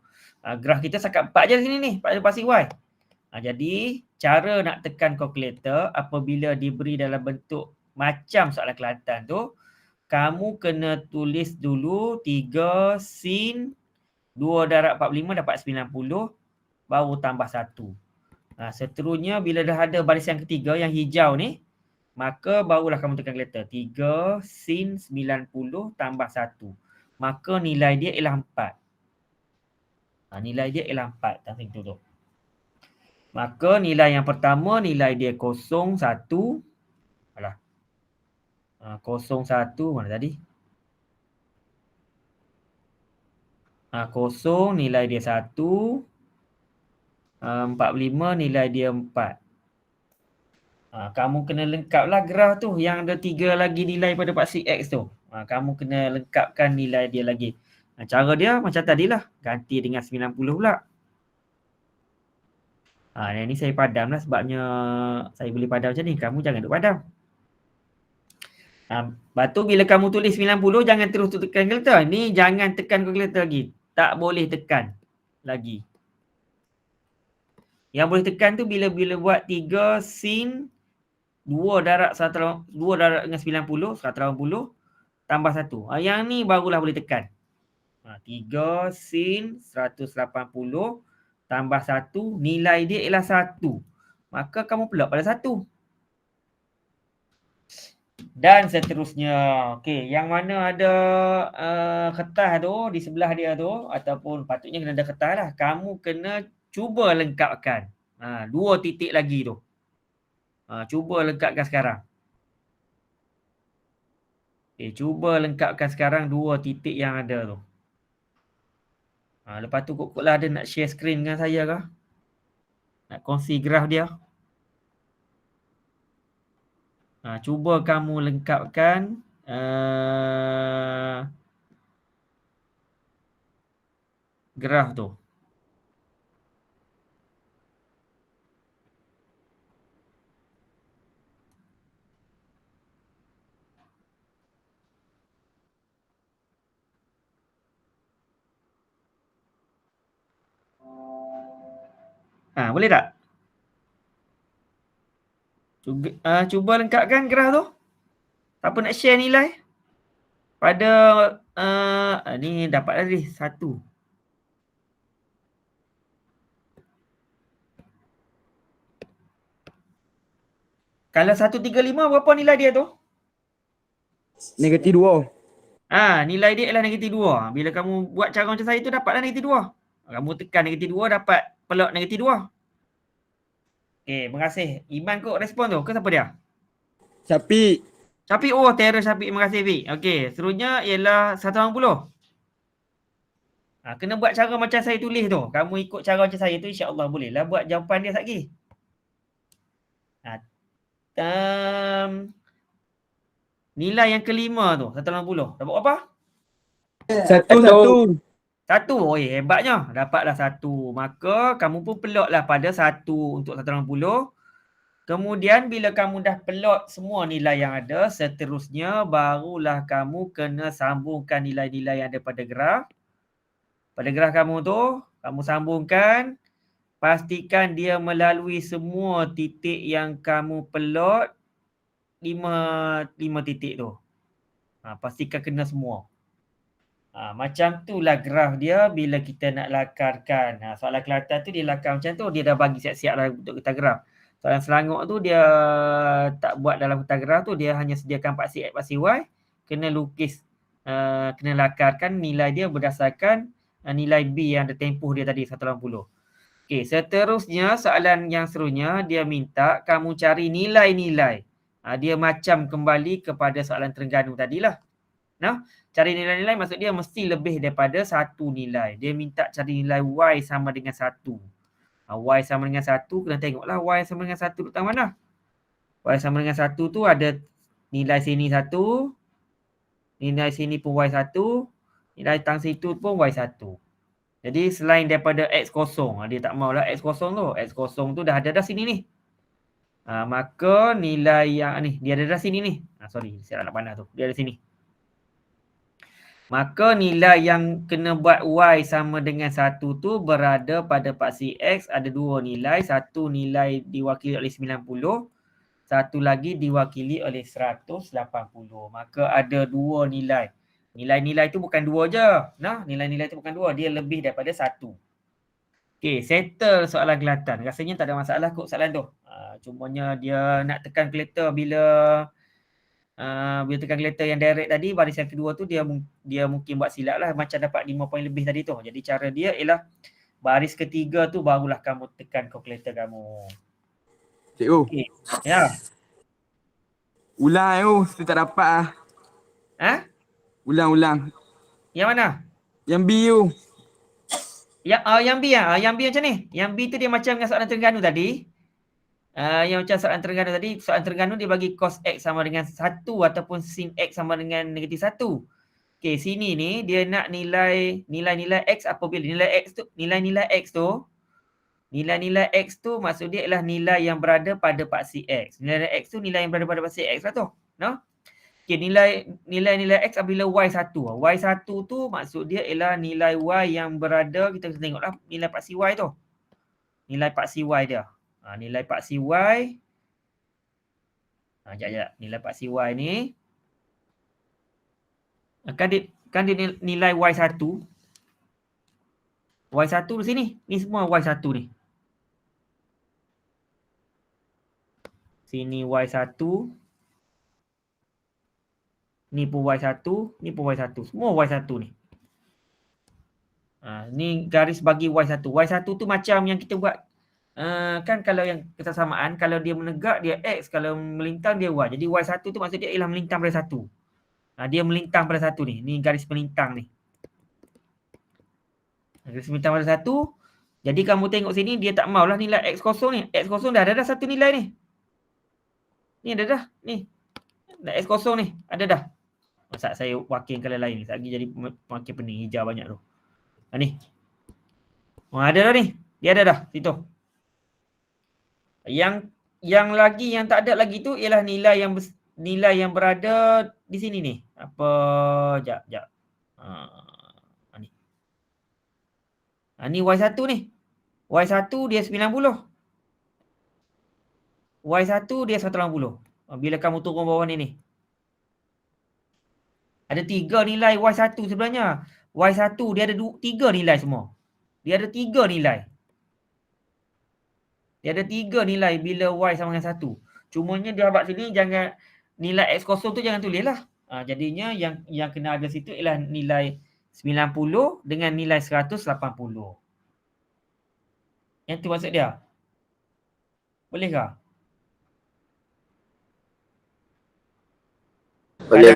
Graf kita setakat 4 je sini ni, pada paksi y. Jadi cara nak tekan kalkulator apabila diberi dalam bentuk macam soalan Kelantan tu, kamu kena tulis dulu 3 sin 2 darab 45 dapat 90, baru tambah 1. Seterusnya bila dah ada baris yang ketiga yang hijau ni, maka barulah kamu tekan kalkulator. 3 sin 90 tambah 1. Maka nilai dia ialah 4. Nilai dia ialah 4. Tak situ tu. Maka nilai yang pertama, nilai dia 0, 1. 0, 1 mana tadi? 0 nilai dia 1. 45 nilai dia 4. Kamu kena lengkaplah graf tu yang ada 3 lagi nilai pada paksi X tu. Kamu kena lengkapkan nilai dia lagi. Cara dia macam tadilah, ganti dengan 90 pula. Yang ni saya padam lah sebabnya saya boleh padam macam ni. Kamu jangan duk padam. Lepas tu bila kamu tulis 90, jangan terus tekan kalkulator. Ni jangan tekan kalkulator lagi. Tak boleh tekan lagi. Yang boleh tekan tu bila buat 3 sin 2 darab dengan 90, 180 tambah 1. Yang ni barulah boleh tekan. 3 sin 180 tambah 1, nilai dia ialah 1. Maka kamu plot pada 1. Dan seterusnya. Okey, yang mana ada kertas tu di sebelah dia tu, ataupun patutnya kena ada kertas lah. Kamu kena cuba lengkapkan. 2 titik lagi tu. Cuba lengkapkan sekarang. Okay, cuba lengkapkan sekarang 2 titik yang ada tu. Lepas tu kot-kotlah ada nak share screen dengan saya ke? Nak kongsi graf dia. Cuba kamu lengkapkan graf tu. Boleh tak? Cuba lengkapkan graf tu. Siapa nak share nilai? Pada ni dapat tadi 1. Kalau 135 berapa nilai dia tu? -2. Nilai dia ialah -2. Bila kamu buat cara macam saya tu dapatlah -2. Kamu tekan -2 dapat pelot -2. Okey, terima kasih. Iman kot respon tu ke siapa dia? Syafiq. Syafiq, terror Syafiq. Terima kasih Syafiq. Okey, seterusnya ialah 180. Kena buat cara macam saya tulis tu. Kamu ikut cara macam saya tu insya-Allah bolehlah buat jawapan dia sekali. Nilai yang kelima tu 180. Dapat berapa? 1. 1. Hebatnya. Dapatlah 1. Maka kamu pun pelotlah pada 1 untuk 180. Kemudian bila kamu dah pelot semua nilai yang ada, seterusnya barulah kamu kena sambungkan nilai-nilai yang ada pada graf. Pada graf kamu tu, kamu sambungkan. Pastikan dia melalui semua titik yang kamu pelot. 5 titik tu. Pastikan kena semua. Macam itulah graf dia bila kita nak lakarkan. Soalan Kelantan tu dia lakar macam tu. Dia dah bagi siap-siap lah untuk kita graf. Soalan Selangor tu dia tak buat dalam kertas graf tu. Dia hanya sediakan paksi X, paksi Y. Kena lukis. Kena lakarkan nilai dia berdasarkan nilai B yang ada tempoh dia tadi 180. Okey, seterusnya soalan yang seterusnya dia minta kamu cari nilai-nilai. Dia macam kembali kepada soalan Terengganu tadilah. Cari nilai-nilai maksud dia mesti lebih daripada 1 nilai. Dia minta cari nilai Y sama dengan 1. Y sama dengan 1, kena tengoklah Y sama dengan 1 letak mana. Y sama dengan 1 tu ada nilai sini 1, nilai sini pun Y1, nilai tang situ pun Y1. Jadi selain daripada X kosong, dia tak maulah X kosong tu. X kosong tu dah ada dah sini ni. Maka nilai yang ni, dia ada dah sini ni. Sorry, saya nak pandang tu. Dia ada sini. Maka nilai yang kena buat Y sama dengan 1 tu berada pada paksi X ada 2 nilai. Satu nilai diwakili oleh 90. Satu lagi diwakili oleh 180. Maka ada 2 nilai. Nilai-nilai tu bukan 2 je. Nilai-nilai tu bukan 2. Dia lebih daripada 1. Okey, settle soalan Kelantan. Rasanya tak ada masalah kot soalan tu. Cumanya dia nak tekan kalkulator bila tekan kalkulator yang direct tadi, baris yang kedua tu dia mungkin buat silap lah. Macam dapat 5 poin lebih tadi tu. Jadi cara dia ialah baris ketiga tu barulah kamu tekan kalkulator kamu. Cikgu. Okay. Ya. Ulang saya tak dapat Ulang. Yang mana? Yang B tu. Yang B Yang B macam ni. Yang B tu dia macam dengan soalan Terengganu tadi. Yang macam soalan Terengganu tadi, soalan Terengganu dia bagi cos X sama dengan 1 ataupun sin X sama dengan negatif 1. Okey, sini ni dia nak nilai X apabila nilai X tu maksud dia ialah nilai yang berada pada paksi X. Nilai X tu nilai yang berada pada paksi X lah tu. Okey, nilai X apabila Y1. Y1 tu maksud dia ialah nilai Y yang berada, kita tengoklah nilai paksi Y tu. Nilai paksi Y dia. Nilai paksi Y. Sekejap. Nilai paksi Y ni. Kan dia nilai Y1. Y1 di sini. Ni semua Y1 ni. Sini Y1. Ni pun Y1. Ni pun Y1. Semua Y1 ni. Ni garis bagi Y1. Y1 tu macam yang kita buat kan kalau yang kesamaan, kalau dia menegak dia X, kalau melintang dia Y. Jadi Y1 tu maksud dia ialah melintang pada 1. Dia melintang pada 1 ni. Ni garis melintang ni. Garis melintang pada 1. Jadi kamu tengok sini dia tak maulah nilai X kosong ni. X kosong dah ada satu nilai ni. Ni ada dah. Ni. X kosong ni. Ada dah. Masa saya wakil kala lain ni. Lagi jadi makin pening. Hijau banyak tu. Ni. Ada dah ni. Dia ada dah. Situ. Yang lagi yang tak ada lagi tu ialah nilai yang berada di sini ni. Apa? Jap. Ni. Ni Y1 ni. Y1 dia 90. Y1 dia 180. Bila kamu turun bawah ni. Ada 3 nilai Y1 sebenarnya. Y1 dia ada 3 nilai semua. Dia ada 3 nilai. Dia ada 3 nilai bila Y sama dengan 1. Cumanya dia buat sini jangan nilai X kosong tu jangan tulis lah. Jadinya yang kena ada situ ialah nilai 90 dengan nilai 180. Yang tu maksud dia. Bolehkah? Boleh.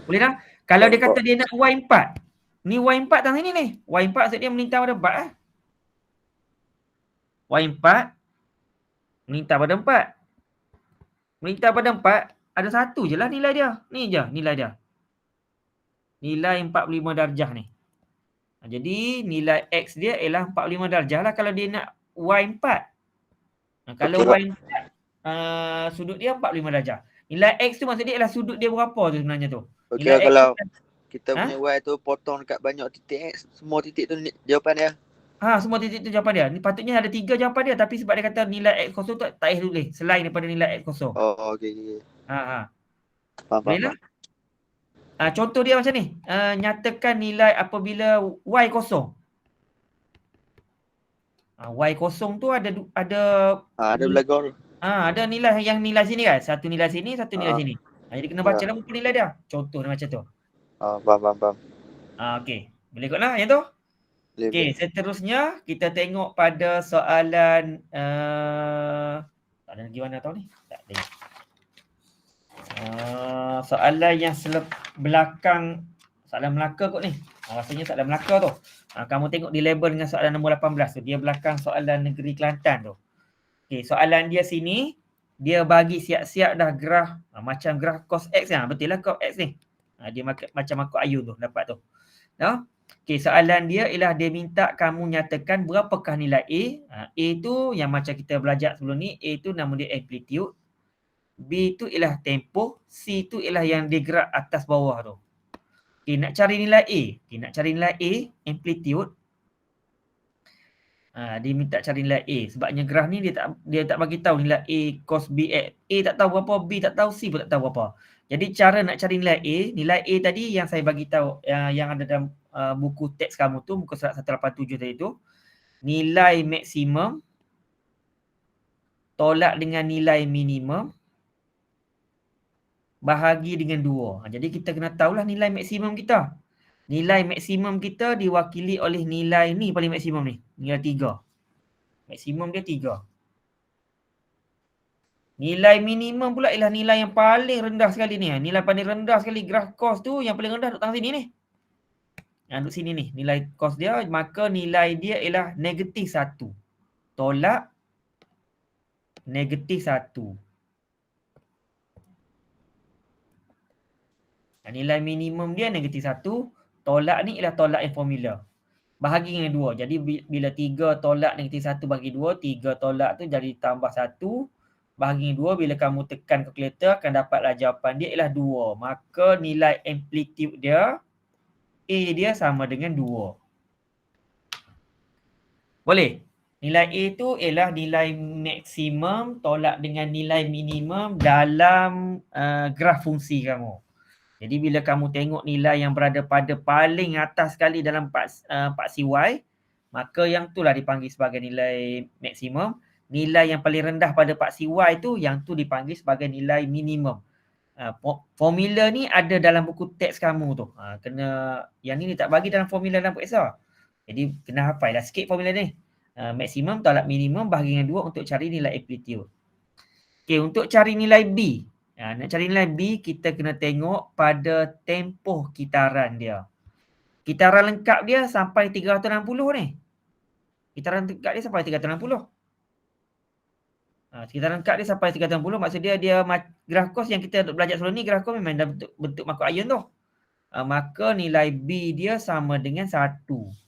Boleh tak? Kalau dia kata dia nak Y4. Ni Y4 tang sini ni. Y4 maksud dia melintang pada 4 Y4 melintang pada 4. Melintang pada 4 ada satu je lah nilai dia. Ni je nilai dia. Nilai 45 darjah ni. Jadi nilai X dia ialah 45 darjah lah kalau dia nak Y4. Kalau Y4 sudut dia 45 darjah. Nilai X tu maksud dia ialah sudut dia berapa tu sebenarnya tu. Okey, kalau kita punya Y tu potong dekat banyak titik X, semua titik tu jawapan dia. Semua titik tu jawapan dia. Ni patutnya ada 3 jawapan dia tapi sebab dia kata nilai X kosong tu tak payah tulis selain daripada nilai X kosong. Oh, okey. Boleh lah. Contoh dia macam ni. Nyatakan nilai apabila Y kosong. Y kosong tu ada belagor. Ada nilai yang nilai sini kan. Satu nilai sini, satu nilai sini. Jadi kena baca lah buku nilai dia. Contoh dia macam tu. Faham. Okey. Boleh kot lah yang tu? Okey, seterusnya kita tengok pada soalan tak ada lagi mana tahu ni. Tak ada. Soalan yang belakang soalan Melaka kot ni. Rasanya soalan Melaka tu. Kamu tengok di label dengan soalan nombor 18 tu. Dia belakang soalan Negeri Kelantan tu. Okey, soalan dia sini dia bagi siap-siap dah graf macam graf cos X lah. Betul lah cos X ni. Dia macam makhluk ayun tu dapat tu. Okey, soalan dia ialah dia minta kamu nyatakan berapakah nilai A. A tu yang macam kita belajar sebelum ni. A tu nama dia amplitude. B tu ialah tempoh. C tu ialah yang dia gerak atas bawah tu. Okey, nak cari nilai A. Nak cari nilai A, amplitude. Dia minta cari nilai A. Sebabnya graf ni dia tak bagi tahu nilai A cos B X. A tak tahu berapa, B tak tahu, C pun tak tahu berapa. Jadi cara nak cari nilai A tadi yang saya bagi tahu yang ada dalam buku teks kamu tu, buku surat 187 tadi tu. Nilai maksimum tolak dengan nilai minimum bahagi dengan 2. Jadi kita kena tahulah nilai maksimum kita. Nilai maksimum kita diwakili oleh nilai ni paling maksimum ni. Nilai 3. Maksimum dia 3. Nilai minimum pula ialah nilai yang paling rendah sekali ni. Nilai paling rendah sekali graf cos tu yang paling rendah duduk tang sini ni. Duduk sini ni. Nilai cos dia maka nilai dia ialah negatif 1. Tolak negatif 1. Nilai minimum dia negatif 1. Tolak ni ialah tolak yang formula. Bahagi dengan 2. Jadi bila 3 tolak negatif 1 bagi 2. 3 tolak tu jadi tambah 1. Bahagi 2 bila kamu tekan kalkulator akan dapatlah jawapan dia ialah 2. Maka nilai amplitude dia A dia sama dengan 2. Boleh? Nilai A tu ialah nilai maksimum tolak dengan nilai minimum dalam graf fungsi kamu. Jadi bila kamu tengok nilai yang berada pada paling atas sekali dalam paksi Y, maka yang itulah dipanggil sebagai nilai maksimum. Nilai yang paling rendah pada paksi Y tu, yang tu dipanggil sebagai nilai minimum. Formula ni ada dalam buku teks kamu tu. Kena yang ni tak bagi dalam formula dalam periksa. Jadi kena hafal lah sikit formula ni. Maksimum tolak minimum bahagi dengan 2 untuk cari nilai amplitude. Okey, untuk cari nilai B. Nak cari nilai B, kita kena tengok pada tempoh kitaran dia. Kitaran lengkap dia sampai 360 ni. Kitaran lengkap dia sampai 360. Kitaran lengkap dia sampai 360, maksud dia graf cos yang kita belajar sebelum ni, graf cos memang dah bentuk makro ion tu. Maka nilai B dia sama dengan 1.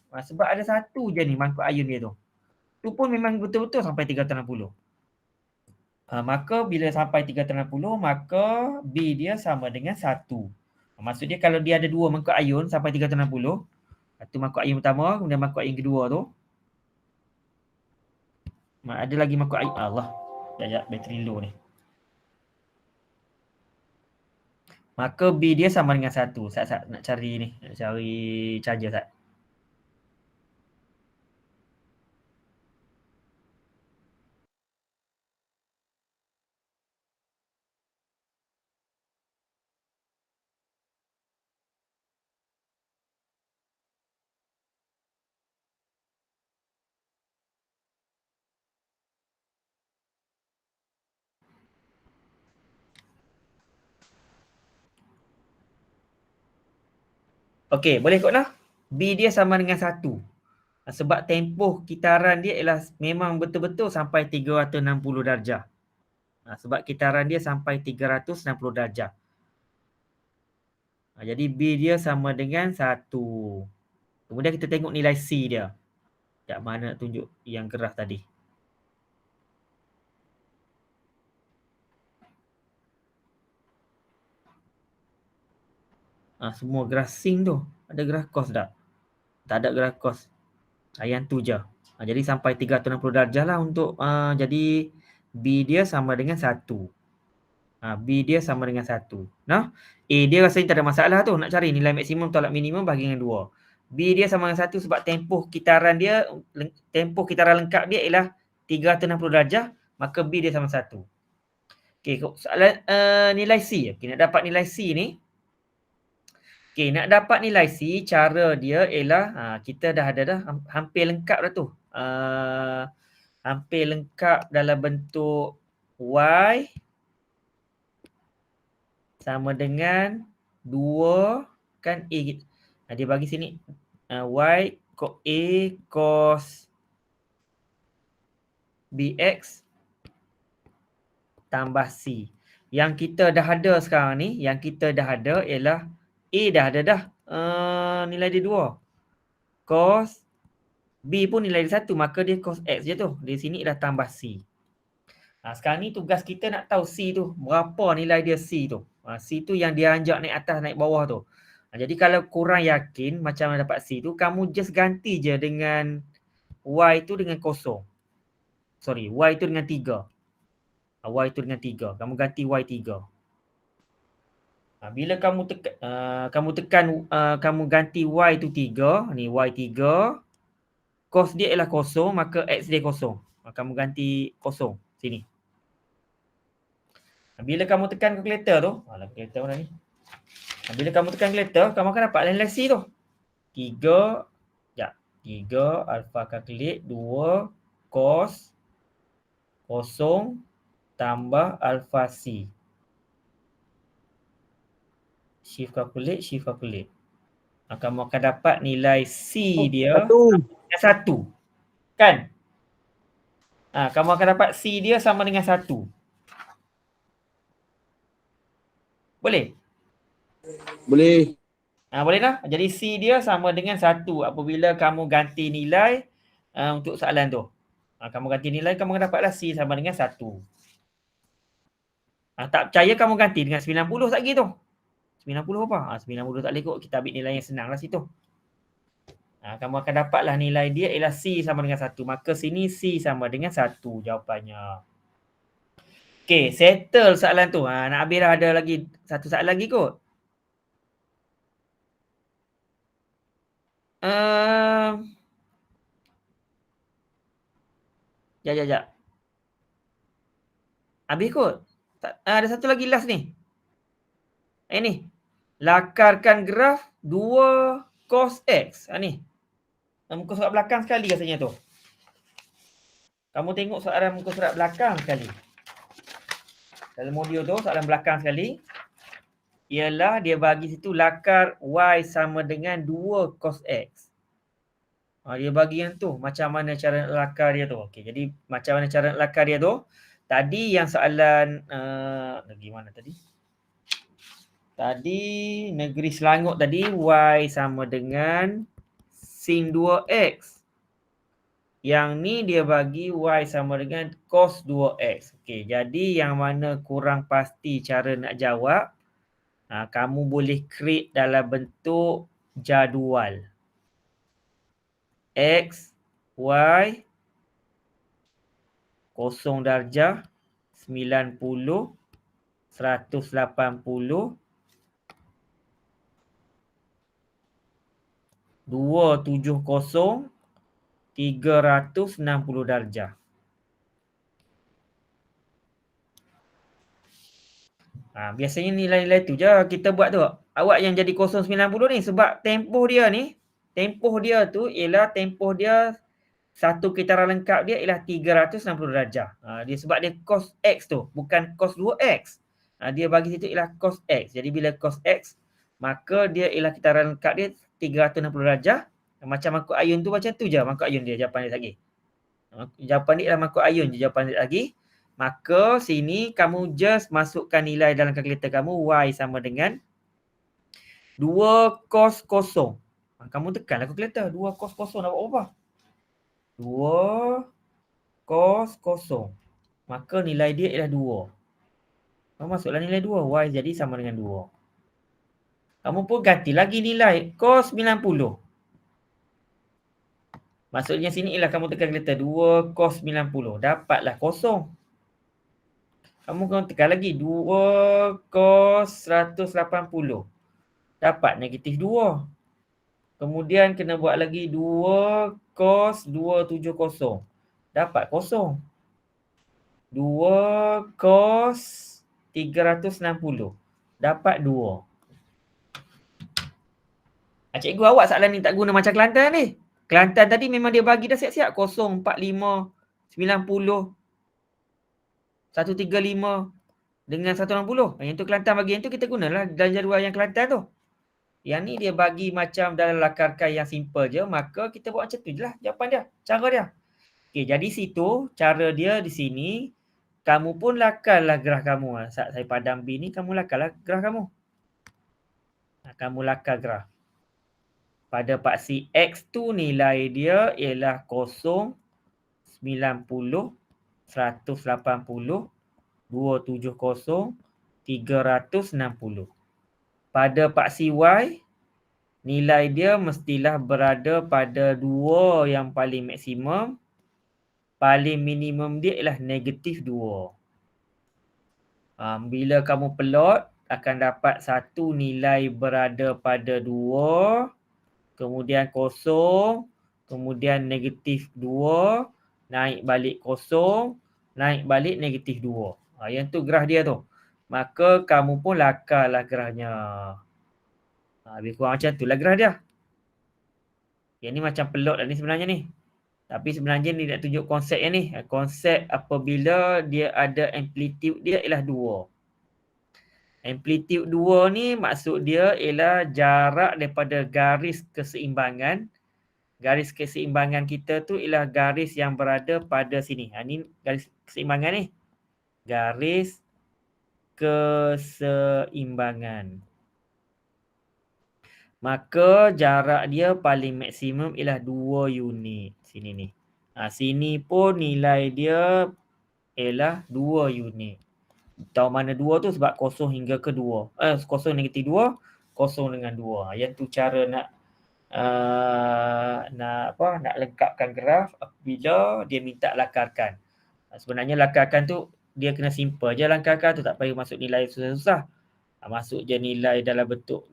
Sebab ada 1 je ni makro ion dia tu. Tu pun memang betul-betul sampai 360. Maka bila sampai 360, maka B dia sama dengan 1. Maksud dia kalau dia ada 2 makro ion sampai 360, satu makro ion pertama, kemudian makro ion kedua tu. Ada lagi makro ion. Allah. Sekejap, bateri low ni. Maka B dia sama dengan 1. Sat nak cari ni. Nak cari charger Sat. Okey, boleh kot lah. B dia sama dengan 1. Sebab tempoh kitaran dia ialah memang betul-betul sampai 360 darjah. Sebab kitaran dia sampai 360 darjah. Jadi B dia sama dengan 1. Kemudian kita tengok nilai C dia. Kat mana nak tunjuk yang graf tadi. Semua graf sin tu. Ada graf cos tak? Tak ada graf cos. Yang tu je. Jadi sampai 360 darjah lah untuk jadi B dia sama dengan 1. B dia sama dengan 1. Nah, A dia rasanya tak ada masalah tu. Nak cari nilai maksimum tolak minimum bagi dengan 2. B dia sama dengan 1 sebab tempoh kitaran lengkap dia ialah 360 darjah. Maka B dia sama 1. Okey, soalan nilai C. Okey, nak dapat nilai C ni. Okey, nak dapat nilai C, cara dia ialah kita dah ada dah hampir lengkap dah tu. Hampir lengkap dalam bentuk Y sama dengan 2 kan A. Dia bagi sini Y A cos BX tambah C. Yang kita dah ada sekarang ni, ialah A dah ada dah. Nilai dia 2. Cos B pun nilai dia 1. Maka dia cos X je tu. Di sini dah tambah C. Sekarang ni tugas kita nak tahu C tu. Berapa nilai dia C tu. C tu yang dia anjak naik atas, naik bawah tu. Jadi kalau kurang yakin macam mana dapat C tu, kamu just ganti je dengan Y tu dengan kosong. Sorry, Y tu dengan 3. Y tu dengan 3. Kamu ganti Y 3. Bila kamu tekan, kamu ganti Y tu 3, ni Y 3, cos dia ialah kosong, maka X dia kosong. Kamu ganti kosong sini. Bila kamu tekan kalkulator tu, kalkulator mana ni? Bila kamu tekan kalkulator, kamu akan dapat nilai C tu. 3 alpha calculate 2 cos kosong tambah alpha C. Shift calculate. Kamu akan dapat nilai C dia 1. Kan? Kamu akan dapat C dia sama dengan 1. Boleh? Boleh. Boleh lah. Jadi C dia sama dengan 1 apabila kamu ganti nilai untuk soalan tu. Kamu ganti nilai, kamu akan dapatlah C sama dengan 1. Tak percaya kamu ganti dengan 90 tak gitu. 90 apa? 90 tak boleh kot. Kita ambil nilai yang senang lah situ. Kamu akan dapatlah nilai dia ialah C sama dengan 1. Maka sini C sama dengan 1 jawapannya. Okey, settle soalan tu. Nak habis dah, ada lagi satu soalan lagi kot. Sekejap. Habis kot. Ada satu lagi last ni. Ni. Lakarkan graf 2 cos X. Ni. Muka surat belakang sekali rasanya tu. Kamu tengok soalan muka surat belakang sekali. Dalam modul tu soalan belakang sekali. Ialah dia bagi situ lakar Y sama dengan 2 cos X. Dia bagi yang tu. Macam mana cara nak lakar dia tu. Okey, jadi macam mana cara nak lakar dia tu. Tadi yang soalan lagi mana tadi? Tadi negeri Selangor tadi Y sama dengan sin 2X. Yang ni dia bagi Y sama dengan cos 2X. Okey, jadi yang mana kurang pasti cara nak jawab, kamu boleh create dalam bentuk jadual. X, Y, 0 darjah, 90, 180, 270, 360 darjah. Biasanya nilai-nilai tu je kita buat tu. Awak yang jadi 090 ni sebab tempoh dia tu ialah tempoh dia satu kitaran lengkap dia ialah 360 darjah. Dia sebab dia cos X tu, bukan cos 2X. Dia bagi situ ialah cos X. Jadi bila cos X, maka dia ialah kitaran lengkap dia 360 darjah. Macam mangkuk ayun tu macam tu je mangkuk ayun dia, jawapan dia lagi. Jawapan dia ialah mangkuk ayun je jawapan dia lagi. Maka sini kamu just masukkan nilai dalam kalkulator kamu Y sama dengan 2 cos kosong. Kamu tekanlah kalkulator. 2 cos kosong dapat berapa? 2 cos kosong. Maka nilai dia ialah 2. Kamu masuklah nilai 2. Y jadi sama dengan 2. Kamu pun ganti lagi nilai cos 90. Maksudnya sini ialah kamu tekan kalkulator 2 cos 90. Dapatlah kosong. Kamu tekan lagi 2 cos 180. Dapat negatif 2. Kemudian kena buat lagi 2 cos 270. Dapat kosong. 2 cos 360. Dapat 2. Cikgu awak soalan ni tak guna macam Kelantan ni. Kelantan tadi memang dia bagi dah siap-siap 0, 45, 90. 135 dengan 160. Yang tu Kelantan bagi, yang tu kita gunalah dalam jadual yang Kelantan tu. Yang ni dia bagi macam dalam lakarkan yang simple je, maka kita buat macam tu je lah jawapan dia, cara dia. Okey, jadi situ cara dia di sini, kamu pun lakarlah graf kamu. Saat saya padam B ni, kamu lakarlah graf kamu. Kamu lakar graf. Pada paksi X tu nilai dia ialah 0, 90, 180, 270, 360. Pada paksi Y, nilai dia mestilah berada pada 2 yang paling maksimum. Paling minimum dia ialah negatif 2. Bila kamu pelot, akan dapat satu nilai berada pada 2, kemudian 0, kemudian negatif 2, naik balik 0, naik balik negatif 2. Yang tu graf dia tu. Maka kamu pun lakarlah grafnya. Lebih kurang macam tu lah graf dia. Yang ni macam pelot lah ni sebenarnya ni. Tapi sebenarnya ni nak tunjuk konsep yang ni. Konsep apabila dia ada amplitude dia ialah 2. Amplitude 2 ni maksud dia ialah jarak daripada garis keseimbangan. Garis keseimbangan kita tu ialah garis yang berada pada sini. Ni garis keseimbangan ni. Garis keseimbangan. Maka jarak dia paling maksimum ialah 2 unit. Sini ni. Sini pun nilai dia ialah 2 unit. Tahu mana 2 tu sebab 0 hingga ke 2. 0 negatif 2, 0 dengan 2. Yang tu cara nak nak lengkapkan graf apabila dia minta lakarkan. Sebenarnya lakarkan tu dia kena simple je lakarkan tu, tak payah masuk nilai susah-susah. Masuk je nilai dalam bentuk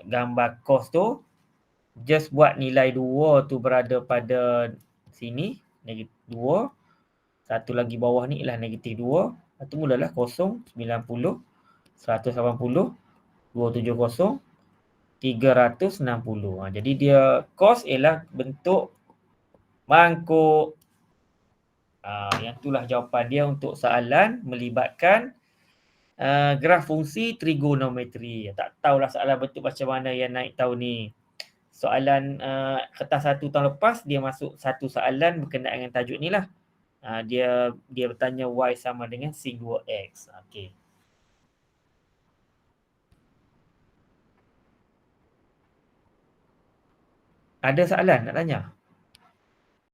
gambar cos tu. Just buat nilai 2 tu berada pada sini, negatif 2. Satu lagi bawah ni ialah negatif 2. Lepas tu mulalah 0, 90, 180, 270, 360. Jadi dia cos ialah bentuk mangkuk. Yang itulah jawapan dia untuk soalan melibatkan graf fungsi trigonometri. Tak tahulah soalan bentuk macam mana yang naik tahun ni. Soalan kertas 1 tahun lepas dia masuk satu soalan berkenaan dengan tajuk ni lah. Dia bertanya y sama dengan sin 2x. Okey. Ada soalan nak tanya?